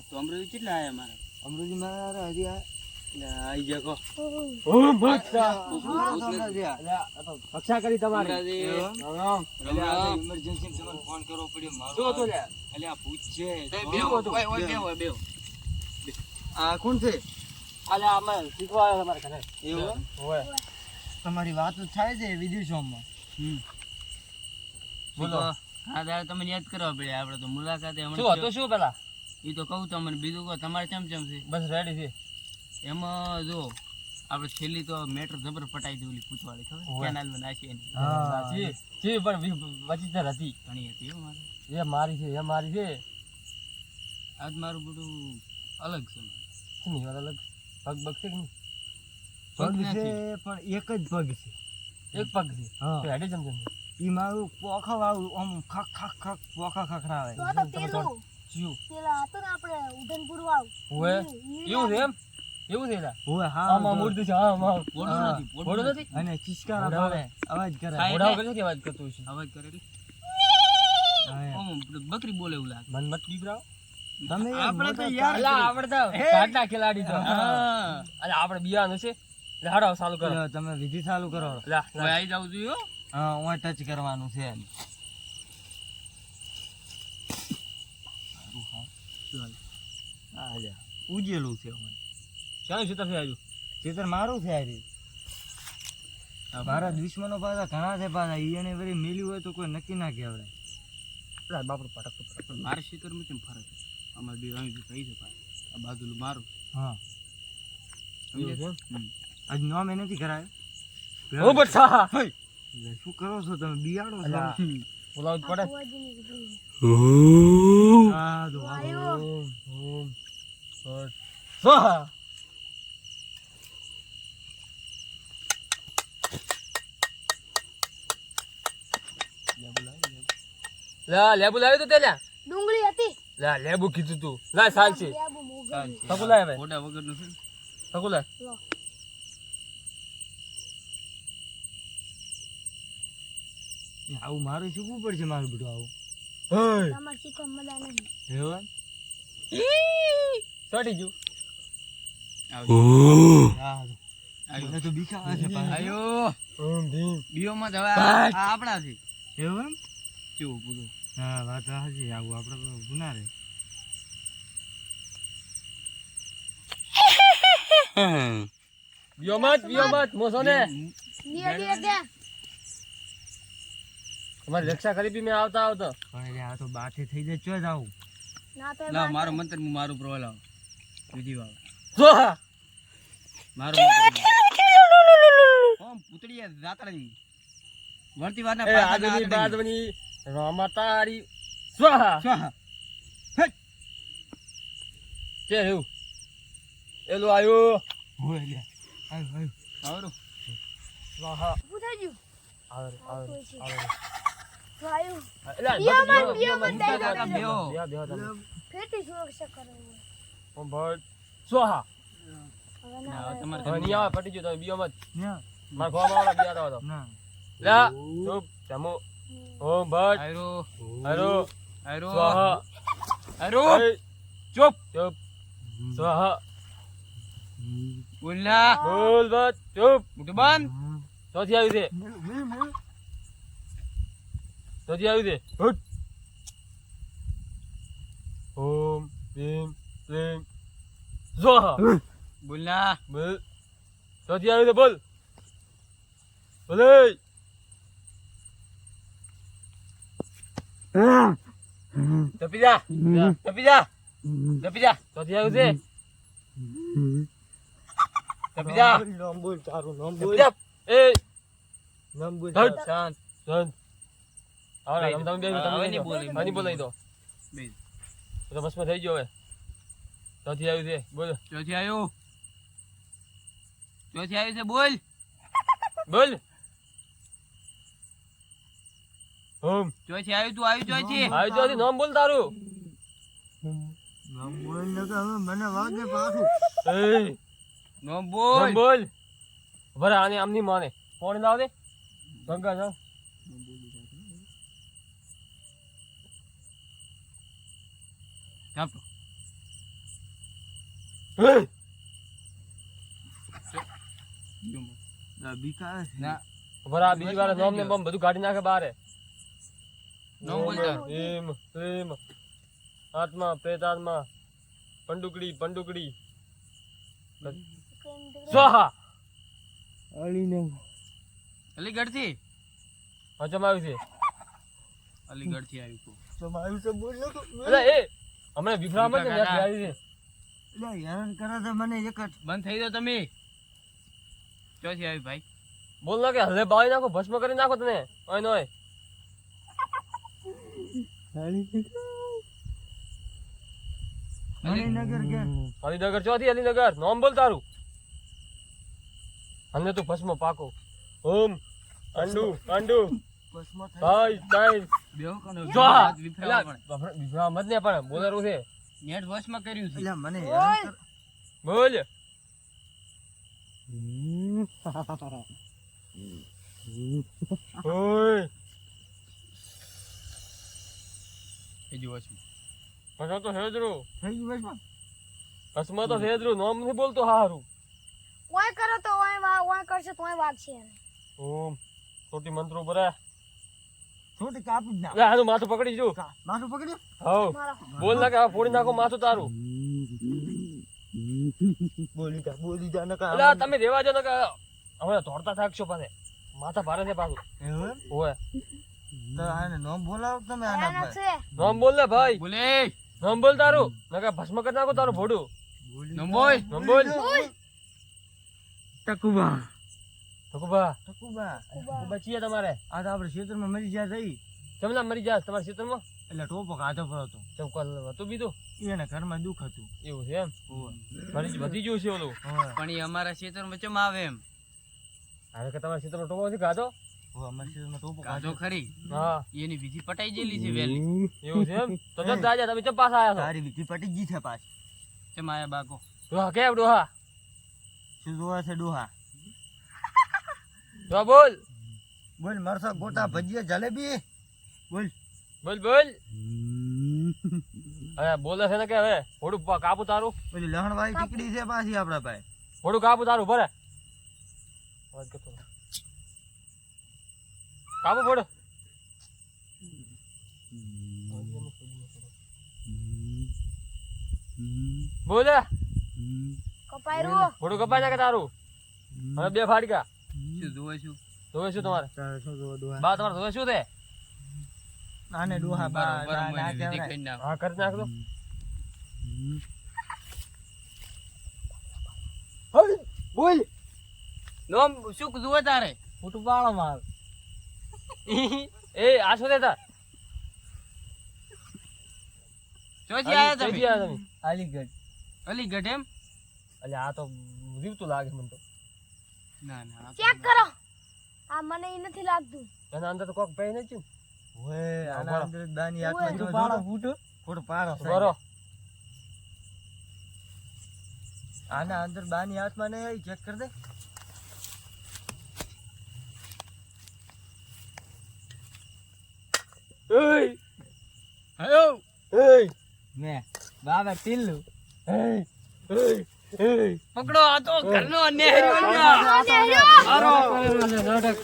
તો અમૃત કેટલા આયા મારા? અમૃત મારા હજી આઈ જા કો. ઓમ ભક્તા ઇમરજન્સી રક્ષા કરી તમારી. રામ. તમને ફોન કરવો પડ્યો શું મારો. હતું લે? અલ્યા પૂછજે. બે. આ કોણ છે? અલ્યા અમે શીખવા આવ્યા તમારા ઘરે. એવું? ઓય. તમારી વાતો થાય છે વિદેશોમાં. બોલો. હા દાદા તમે યાદ કરવા પડે આપણે તો મુલાકાતે શું હતું શું પેલા? એ તો કહું તમને બીજું કહો તમારે ચમ છે બસ રેડી છે. એમાં જો આપણે છેલ્લી તો મેટર જબર પટાઈ દેલી પૂછવાળી ખબર ઓવે. કેનાલમાં નાખી એની હા જી પણ વચિતર હતી. ઘણી હતી હો મારે. એ મારી છે એ મારી છે. આજ મારું બધું અલગ છે મારે. શું નહીં વાત અલગ પગ બગ છે કે નહીં? પગ પગ છે નથી. પણ એક જ પગ છે. એક પગ છે. હા. તો હેડે જમ જમ. ઈ મારું પોખા વાળું આમ ખક ખક ખક પોખા ખખડાવે. તો તો પેલું જીવ. પેલા હતું ને આપણે ઉધનપુર વાળું ઓએ એવું છે એમ? એવું છે લા? ઓય હા આમાં મૂર્તિ છે આમાં. પોડું હા. નથી ઘોડો નથી? અને ચિસ્કારા મોઢા પાડે અવાજ કરે. હા, ઘોડા વગર નથી અવાજ કરતો છે. અવાજ કરે એટલે હા. ઓમ બકરી બોલે એવું લાગે મન મત બીવરાવ. તમે યાર આપણે તો મોટા યાર અલા આપણે તો ઘાટના ખેલાડી છો. હા અલા આપણે બિયાનું છે. એટલે હાડો ચાલુ કરો. લ્યો, તમે વિધિ ચાલુ કરો. લા હવે આવી જાવ જોઈએ હો. હા ઓય ટચ કરવાનું છે એમ. ચાલ. હા જા ઉજેલું છે મને. શાનું સૂતર છે આજુ? ચિત્ર મારું છે આજે. મારા દુશ્મનો પાછા ઘણા છે પાછા. ઈને વળી મિલ્યું હોય તો કોઈ નક્કી ના કહેવાય. લા બાપડો પટક તો પણ મારે શિકરમાં કેમ ફરક છે? અમારે બે અહીં કહી છે પાછું આ બાજુનું મારું હા એવું છે? હમ. આજ નોમ એ નથી કરાયો. ઓ બચ્ચા. એટલે શું કરો છો તમે બિયાડો છો? અલા બોલાવ પડે. ફુવાજીની વીજળી. હા તો આયો. ઓમ ઓમ સ્વાહા. લા લેબુ લાવ્યો તો તે લ્યા? ડુંગળી હતી લા લેબુ કીધું તું. લા સાલ છે. લેબુ મોગલ. સકુ લાય ભાઈ. ફોટા વગરનું છે ને? સકુ લાય. લો. આવું મારું શીખવું પડશે મારું બધું આવું. તમારે શીખવા મજા નહીં. એવું? ચોટી ગયું. આવજો. હા આવ્યો. મને તો બીક આવે છે પાછું. આયો ઓમ ભીમ. બીઓમાં તો હવે આ આપણા છે એવું એમ? કેવું બધું હા વાત સાચી. આવું આપણે ગુના રે. વિયો મત મોસો ને. નિયતિ દે. તમારી રક્ષા કરી બી મેં આવતા પણ એટલે આ તો બાથી થઈ જાય ચો જ આવું. ના તો લાવ મારો મંત્ર હું મારું પ્રવાહ લાવ વિધિ વાળો સ્વાહા. મારું ઓમ પૂતળી રાતડી વર્તી વારના એ પાછા આદની બાદની રમતારી સ્વાહા. સ્વાહા કે એવું એલું આયો. હોય લે. આવ આવરું સ્વાહા. શું થઈ ગયું? આવે આવે આવે. તો આયું. એલા બીઓમાં દઈ દો. બેહો. ફેરથી સુરક્ષા કરો. ઓમ ભટ સ્વાહા. હવે ના, ના હવે તમારે હવે નહીં આવે પટી ગયો તમે બીઓ મત. ના મારા ગોમાં વાળા બિયાતા હતો. ના લા ચૂપ જમો. ઓમ ભટ આયરો હરો આયરો સ્વાહા. આયરો એ, ચૂપ ચૂપ સ્વાહા. બોલના બોલ ભટ ચૂપ. મોઢું બંધ ચોથી આવી છે ચોથી આવી છે હટ. ઓમ ભીમ ક્લીમ સ્વાહા. બોલના બોલ ચોથી આવી છે બોલ બોલે. તપી જા તપી જા તપી જા ચોથી આવી છે તપી જા નામ બોલ તારું નામ તપી જા. એ નામ બોલ. હટ શાંત શાંત. હા બેહી તમે બે હવે તમે નહીં બોલે. નહીં બોલાઈ દો બે તો બસ માં થઈ ગયો હવે ચોથી આવી છે બોલ ચોથી આવ્યો છે બોલ બોલ. ઓમ ચોથી આવ્યું તું આવ્યું ચોથી આવી ચોથી નામ બોલ તારું. નામ બોલ ને કે હવે મને વાગે પાછું. એ નો નામ બોલ બોલ ભરે આને આમની માને કોણ લાવ દે ગંગા જાવ. ચાપો બીકા ના ભરા બીજી વાર નામ ને બમ બધું કાઢી નાખે બારે નામ બોલતા એમ પ્રેમ આત્મા પ્રેતાત્મા પંડુકડી પંડુકડી સ્વાહા અલીને અલીગઢ થી હજમ આવ્યું છે અલીગઢ થી આવ્યું તું. તમારું તો બોલ લો એટલે એ હમણાં વિફરામાં જ યાદ આવી છે એટલે હેરાન કરે છે મને એક જ બંધ થઈ જાઓ તમે ચોથી આવી ભાઈ બોલ ના કે હલે બાળી નાખો ભસ્મ કરી નાખો તને ઓય નોય મણિનગર કે અલીનગર ચોથી અલીનગર નામ બોલ તારું અમને તું ભસ્મ પાકો ઓમ અંડુ અંડુ બસમાં થાય ભાઈ તાઈ બેહો કોનો સ્વાહા વિફરાવા પણ વિફરા મત ને પણ બોલરું છે નેટ વશમાં કર્યું છે એટલે મને હેરાન કરે બોલ ઓય એ જો વશમાં ભસ્મ તો હેદરું થઈ ગયું બસમાં ભસ્મ તો હેદરું નામ નથી બોલતો હારું ઓય કરો તો ઓય કરશે તો ઓય વાગશે એને. ઓમ છોટી મંત્રો બરા થોડી કાપી જ ના લે આનું માથું પકડી જો માથું પકડ્યું હવ મારો બોલ ના કે આ ફોડી નાખો માથું તારું બોલી જા નકા એટલે તમે રેવા જો ને કે હમણાં દોડતા થાકશો પાછે માથા ભારે છે પાછું એવું એમ? ઓય તો આને નામ બોલાવો તમે આના એના ભાઈ છે નામ બોલ ને ભાઈ બોલે નામ બોલ તારું નકા ભસ્મ કરી નાખો તારું ભોડું નંબોય નામ બોલ ટકુબા ભગુભા ટકુબા બચીએ તમારે આ તો આપણે ક્ષેત્રમાં મરી જાય થઈ જમલા મરી જાય તમારા ક્ષેત્રમાં એટલે ટોપો કાઢો પર હતો ચમકલ હતું બીજું એને ઘરમાં દુઃખ હતું એવું છે એમ વધી ગયું છે ઓલું પણ એ અમારા ક્ષેત્રમાં ચમ આવે એમ હવે કે તમારા ક્ષેત્રમાં ટોપો નથી ખાધો અમારા ક્ષેત્રમાં ટોપો કાઢો ખરી હા એની વિધિ પટાઈ ગયેલી છે વહેલી એવું છે એમ તો જબ દાજા તમે ચમ પાછા આયા તારી વિધિ પટી ગઈ છે પાછી ચમ આયા બાકો છો ડોહા કેમ ડોહા શું જોવા છે ડોહા ડોહા બોલ બોલ મરસા ગોટા ભજીયા જલેબી બોલ બોલ બોલ હવે બોલે છે ને કે હવે ભોડું કાપું તારું પેલી લહણવાળી ટીકડી છે પાછી આપણા ભાઈ ભોડું કાપું તારું ભરે અવાજ કરતો રહે. કાપું ભોડું બોલે કપાયરું ભોડું કપાઈ નાખે તારું હવે બે ફાડકા શું જોવે શું ધોવે શું તમારે તારે શું જોવા ડોહા બા તમારે ધોવે શું છે આને ડોહા બા બરોબર ના મને વિધિ કહેવાય. કરી નાખો હા કરી નાખ દો બોલ નોમ શું જોવે તારે ફૂટું પાડો માર એ આ શું દેતા ચોથી આયા તમે ચોથી આયા તમે અલીગઢ અલીગઢ એમ એટલે આ તો જીવતું લાગે મને તો ના ના ચેક કરો આ મને ઈ નથી લાગતું એના અંદર તો કોક પે નથી ઓય આના બરો. અંદર દાની ઓય. આત્મા જો પાડો ફૂટ પાડો બરો આના અંદર બાની આત્મા ને ચેક કર દે એય હયો એય મે બાબા ટીલ્લુ એય એય એય પકડો આ તો ઘરનો અન્યાય રહ્યો નાટક